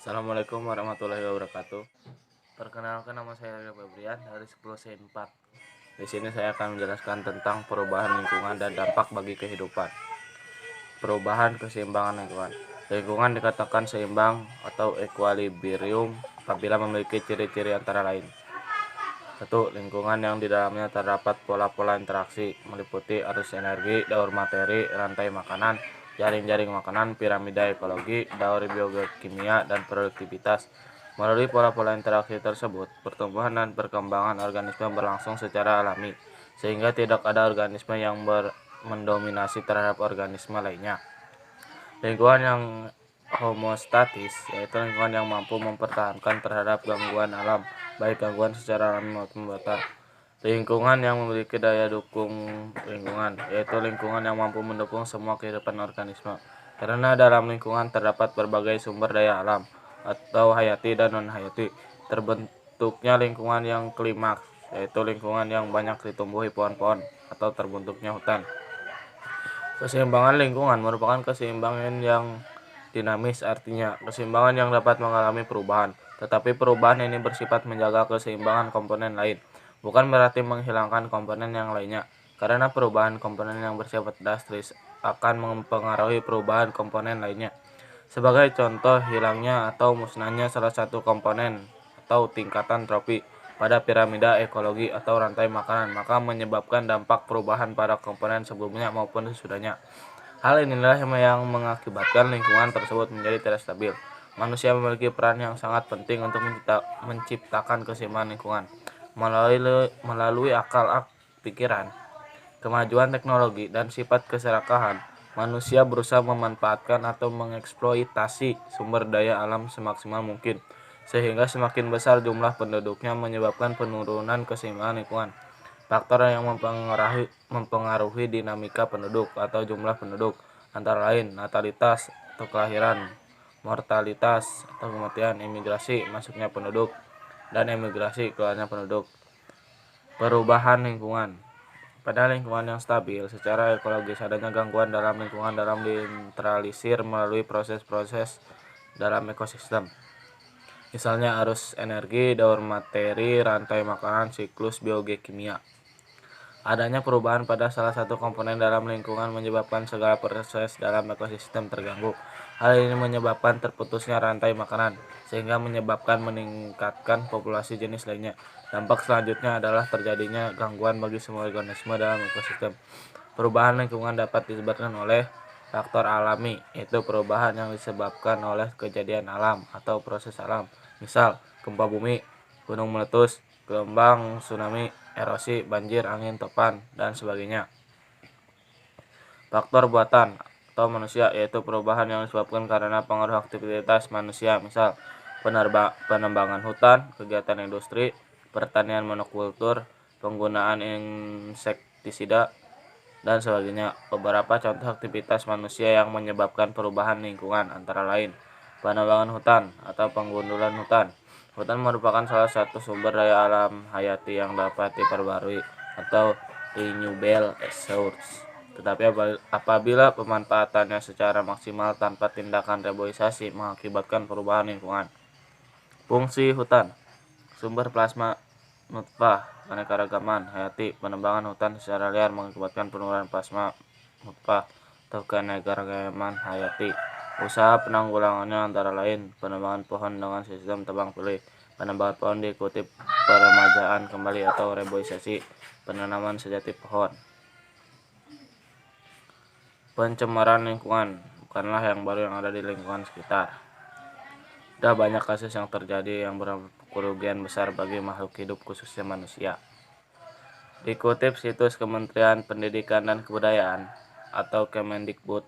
Assalamualaikum warahmatullahi wabarakatuh. Perkenalkan, nama saya Rio Febrian dari 10 C4. Di sini saya akan menjelaskan tentang perubahan lingkungan dan dampak bagi kehidupan. Perubahan keseimbangan lingkungan. Lingkungan dikatakan seimbang atau equilibrium apabila memiliki ciri-ciri antara lain. 1. Lingkungan yang di dalamnya terdapat pola-pola interaksi meliputi arus energi, daur materi, rantai makanan, jaring-jaring makanan, piramida ekologi, daur biokimia, dan produktivitas. Melalui pola-pola interaksi tersebut, pertumbuhan dan perkembangan organisme berlangsung secara alami, sehingga tidak ada organisme yang mendominasi terhadap organisme lainnya. Lingkungan yang homostatis, yaitu lingkungan yang mampu mempertahankan terhadap gangguan alam, baik gangguan secara alami maupun buatan. Lingkungan yang memiliki daya dukung lingkungan, yaitu lingkungan yang mampu mendukung semua kehidupan organisme. Karena dalam lingkungan terdapat berbagai sumber daya alam atau hayati dan non-hayati, terbentuknya lingkungan yang klimaks, yaitu lingkungan yang banyak ditumbuhi pohon-pohon atau terbentuknya hutan. Keseimbangan lingkungan merupakan keseimbangan yang dinamis, artinya keseimbangan yang dapat mengalami perubahan, tetapi perubahan ini bersifat menjaga keseimbangan komponen lain, bukan berarti menghilangkan komponen yang lainnya, karena perubahan komponen yang bersifat drastis akan mempengaruhi perubahan komponen lainnya. Sebagai contoh, hilangnya atau musnahnya salah satu komponen atau tingkatan trofi pada piramida ekologi atau rantai makanan, maka menyebabkan dampak perubahan pada komponen sebelumnya maupun sesudahnya. Hal inilah yang mengakibatkan lingkungan tersebut menjadi tidak stabil. Manusia memiliki peran yang sangat penting untuk menciptakan keseimbangan lingkungan melalui akal pikiran, kemajuan teknologi, dan sifat keserakahan. Manusia berusaha memanfaatkan atau mengeksploitasi sumber daya alam semaksimal mungkin, sehingga semakin besar jumlah penduduknya menyebabkan penurunan keseimbangan lingkungan. Faktor yang mempengaruhi dinamika penduduk atau jumlah penduduk antara lain natalitas atau kelahiran, mortalitas atau kematian, imigrasi masuknya penduduk, dan emigrasi keluarnya penduduk. Perubahan lingkungan. Pada lingkungan yang stabil secara ekologis, adanya gangguan dalam lingkungan dalam dinetralisir melalui proses-proses dalam ekosistem. Misalnya arus energi, daur materi, rantai makanan, siklus biokimia. Adanya perubahan pada salah satu komponen dalam lingkungan menyebabkan segala proses dalam ekosistem terganggu. Hal ini menyebabkan terputusnya rantai makanan, sehingga menyebabkan meningkatkan populasi jenis lainnya. Dampak selanjutnya adalah terjadinya gangguan bagi semua organisme dalam ekosistem. Perubahan lingkungan dapat disebabkan oleh faktor alami, yaitu perubahan yang disebabkan oleh kejadian alam atau proses alam. Misal, gempa bumi, gunung meletus, gelombang tsunami, erosi, banjir, angin topan, dan sebagainya. Faktor buatan atau manusia, yaitu perubahan yang disebabkan karena pengaruh aktivitas manusia, misal penebangan hutan, kegiatan industri, pertanian monokultur, penggunaan insektisida, dan sebagainya. Beberapa contoh aktivitas manusia yang menyebabkan perubahan lingkungan antara lain penebangan hutan atau penggundulan hutan. Hutan merupakan salah satu sumber daya alam hayati yang dapat diperbarui atau renewable resource. Tetapi apabila pemanfaatannya secara maksimal tanpa tindakan reboisasi mengakibatkan perubahan lingkungan. Fungsi hutan: sumber plasma nutfah, keanekaragaman hayati. Penebangan hutan secara liar mengakibatkan penurunan plasma nutfah atau keanekaragaman hayati. Usaha penanggulangannya antara lain penebangan pohon dengan sistem tebang pilih, penebangan pohon diikuti peremajaan kembali atau reboisasi, penanaman sejati pohon. Pencemaran lingkungan bukanlah yang baru yang ada di lingkungan sekitar. Sudah banyak kasus yang terjadi yang berkerugian besar bagi makhluk hidup khususnya manusia. Dikutip situs Kementerian Pendidikan dan Kebudayaan atau Kemendikbud,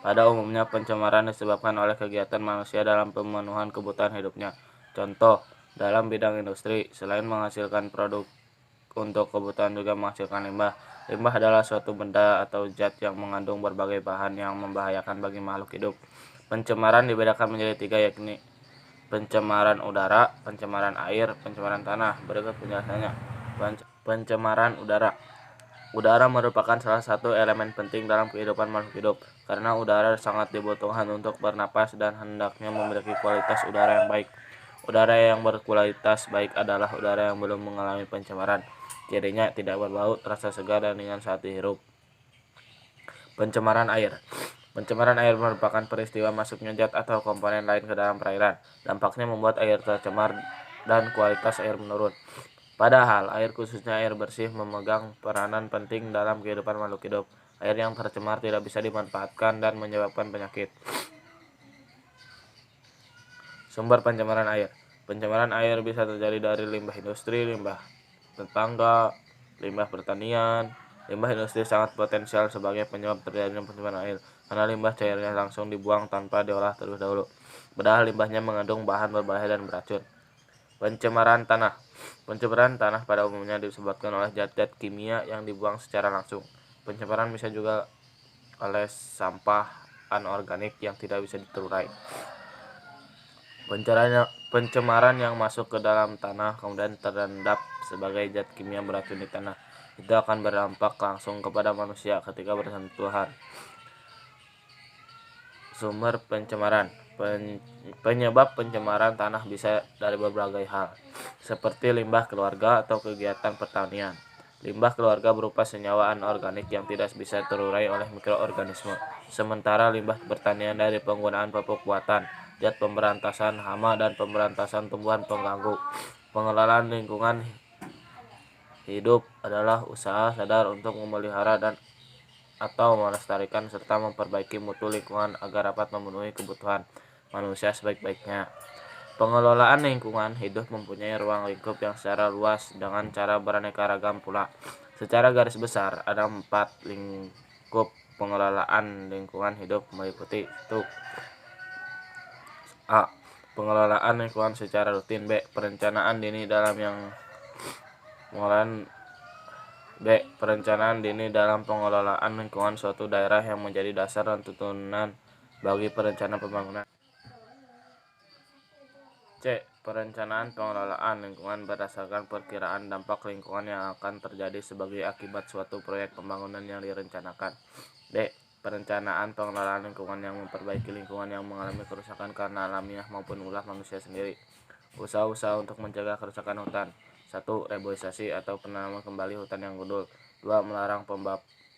pada umumnya pencemaran disebabkan oleh kegiatan manusia dalam pemenuhan kebutuhan hidupnya. Contoh, dalam bidang industri, selain menghasilkan produk untuk kebutuhan juga menghasilkan limbah. Limbah adalah suatu benda atau zat yang mengandung berbagai bahan yang membahayakan bagi makhluk hidup. Pencemaran dibedakan menjadi 3, yakni pencemaran udara, pencemaran air, pencemaran tanah. Berikut penjelasannya. Pencemaran udara. Udara merupakan salah satu elemen penting dalam kehidupan makhluk hidup, karena udara sangat dibutuhkan untuk bernapas dan hendaknya memiliki kualitas udara yang baik. Udara yang berkualitas baik adalah udara yang belum mengalami pencemaran. Cirinya tidak berbau, terasa segar dan ringan saat dihirup. Pencemaran air. Pencemaran air merupakan peristiwa masuknya zat atau komponen lain ke dalam perairan. Dampaknya membuat air tercemar dan kualitas air menurun. Padahal air, khususnya air bersih, memegang peranan penting dalam kehidupan makhluk hidup. Air yang tercemar tidak bisa dimanfaatkan dan menyebabkan penyakit. Sumber pencemaran air. Pencemaran air bisa terjadi dari limbah industri, limbah tetangga, limbah pertanian. Limbah industri sangat potensial sebagai penyebab terjadinya pencemaran air, karena limbah cairnya langsung dibuang tanpa diolah terlebih dahulu. Padahal limbahnya mengandung bahan berbahaya dan beracun. Pencemaran tanah. Pencemaran tanah pada umumnya disebabkan oleh zat-zat kimia yang dibuang secara langsung. Pencemaran bisa juga oleh sampah anorganik yang tidak bisa diterurai. Pencemaran yang masuk ke dalam tanah kemudian terendap sebagai zat kimia beracun di tanah, itu akan berdampak langsung kepada manusia ketika bersentuhan. Sumber pencemaran. Penyebab pencemaran tanah bisa dari berbagai hal, seperti limbah keluarga atau kegiatan pertanian. Limbah keluarga berupa senyawa anorganik yang tidak bisa terurai oleh mikroorganisme, sementara limbah pertanian dari penggunaan pupuk buatan, zat pemberantasan hama, dan pemberantasan tumbuhan pengganggu. Pengelolaan lingkungan hidup adalah usaha sadar untuk memelihara dan atau melestarikan serta memperbaiki mutu lingkungan agar dapat memenuhi kebutuhan manusia sebaik-baiknya. Pengelolaan lingkungan hidup mempunyai ruang lingkup yang secara luas dengan cara beraneka ragam pula. Secara garis besar, ada 4 lingkup pengelolaan lingkungan hidup, meliputi 1. A. Pengelolaan lingkungan secara rutin. B. Perencanaan dini dalam pengelolaan lingkungan suatu daerah yang menjadi dasar dan tuntunan bagi perencanaan pembangunan. C. Perencanaan pengelolaan lingkungan berdasarkan perkiraan dampak lingkungan yang akan terjadi sebagai akibat suatu proyek pembangunan yang direncanakan. D. Perencanaan pengelolaan lingkungan yang memperbaiki lingkungan yang mengalami kerusakan karena alamiah maupun ulah manusia sendiri. Usaha-usaha untuk mencegah kerusakan hutan. 1. Reboisasi atau penanaman kembali hutan yang gundul. 2. Melarang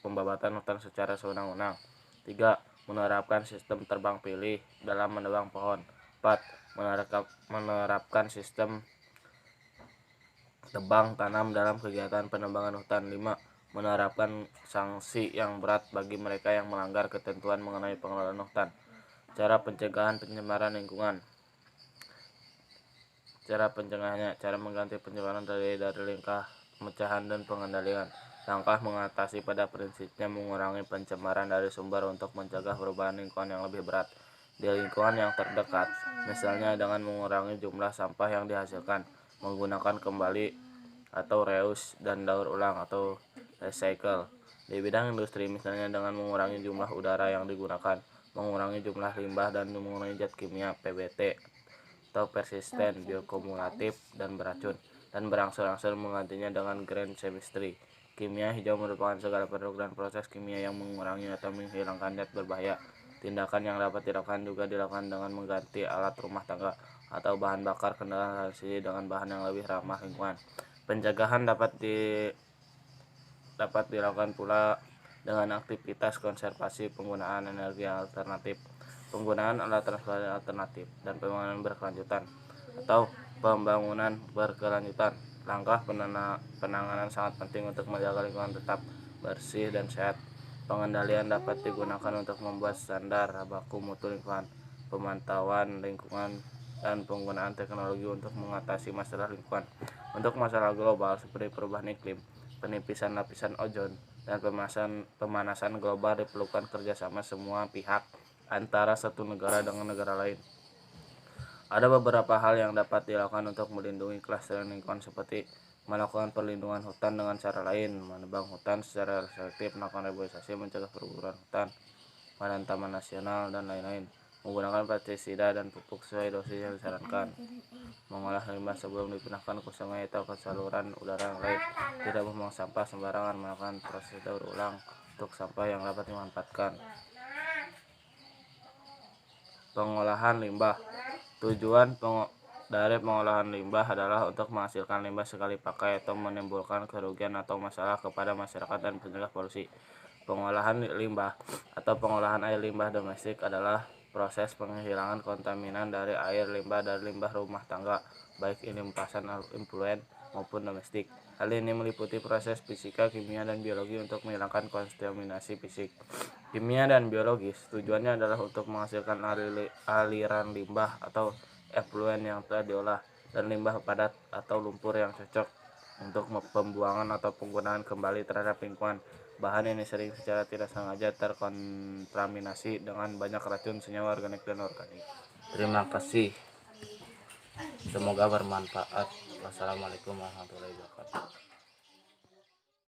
pembabatan hutan secara sewenang-wenang. 3. Menerapkan sistem terbang pilih dalam menebang pohon. 4. Menerapkan sistem tebang tanam dalam kegiatan penebangan hutan. 5. Menerapkan sanksi yang berat bagi mereka yang melanggar ketentuan mengenai pengelolaan hutan. Cara pencegahan pencemaran lingkungan. Cara pencegahannya, cara mengganti pencemaran dari lingkah pemecahan dan pengendalian. Langkah mengatasi pada prinsipnya mengurangi pencemaran dari sumber untuk mencegah perubahan lingkungan yang lebih berat di lingkungan yang terdekat, misalnya dengan mengurangi jumlah sampah yang dihasilkan, menggunakan kembali atau reuse dan daur ulang atau recycle. Di bidang industri, misalnya dengan mengurangi jumlah udara yang digunakan, mengurangi jumlah limbah, dan mengurangi zat kimia PBT atau persisten, biokumulatif, dan beracun, dan berangsur-angsur menggantinya dengan green chemistry. Kimia hijau merupakan segala produk dan proses kimia yang mengurangi atau menghilangkan zat berbahaya. Tindakan yang dapat dilakukan juga dilakukan dengan mengganti alat rumah tangga atau bahan bakar kendaraan LCD dengan bahan yang lebih ramah lingkungan. Pencegahan dapat dilakukan pula dengan aktivitas konservasi, penggunaan energi alternatif, penggunaan alat transportasi alternatif, dan pembangunan berkelanjutan atau pembangunan berkelanjutan. Langkah penanganan sangat penting untuk menjaga lingkungan tetap bersih dan sehat. Pengendalian dapat digunakan untuk membuat standar baku mutu lingkungan, pemantauan lingkungan, dan penggunaan teknologi untuk mengatasi masalah lingkungan. Untuk masalah global seperti perubahan iklim, penipisan lapisan ozon, dan pemanasan global diperlukan kerjasama semua pihak antara satu negara dengan negara lain. Ada beberapa hal yang dapat dilakukan untuk melindungi kelestarian lingkungan, seperti melakukan perlindungan hutan dengan cara lain, menebang hutan secara selektif, melakukan reboisasi, mencegah perguruan hutan, badan taman nasional, dan lain-lain. menggunakan pestisida dan pupuk sesuai dosis yang disarankan, mengolah limbah sebelum dipindahkan ke sungai atau ke saluran udara yang lain, tidak membuang sampah sembarangan, melakukan proses daur ulang untuk sampah yang dapat dimanfaatkan. Pengolahan limbah. Tujuan dari pengolahan limbah adalah untuk menghasilkan limbah sekali pakai atau menimbulkan kerugian atau masalah kepada masyarakat dan mencegah polusi. Pengolahan limbah atau pengolahan air limbah domestik adalah proses penghilangan kontaminan dari air limbah dan limbah rumah tangga, baik limpasan influen maupun domestik. Hal ini meliputi proses fisika, kimia, dan biologi untuk menghilangkan kontaminasi fisik, kimia, dan biologis. Tujuannya adalah untuk menghasilkan aliran limbah atau efluen yang telah diolah dan limbah padat atau lumpur yang cocok untuk pembuangan atau penggunaan kembali terhadap lingkungan. Bahan ini sering secara tidak sengaja terkontaminasi dengan banyak racun, senyawa organik, dan organik. Terima kasih. Semoga bermanfaat. Wassalamualaikum warahmatullahi wabarakatuh.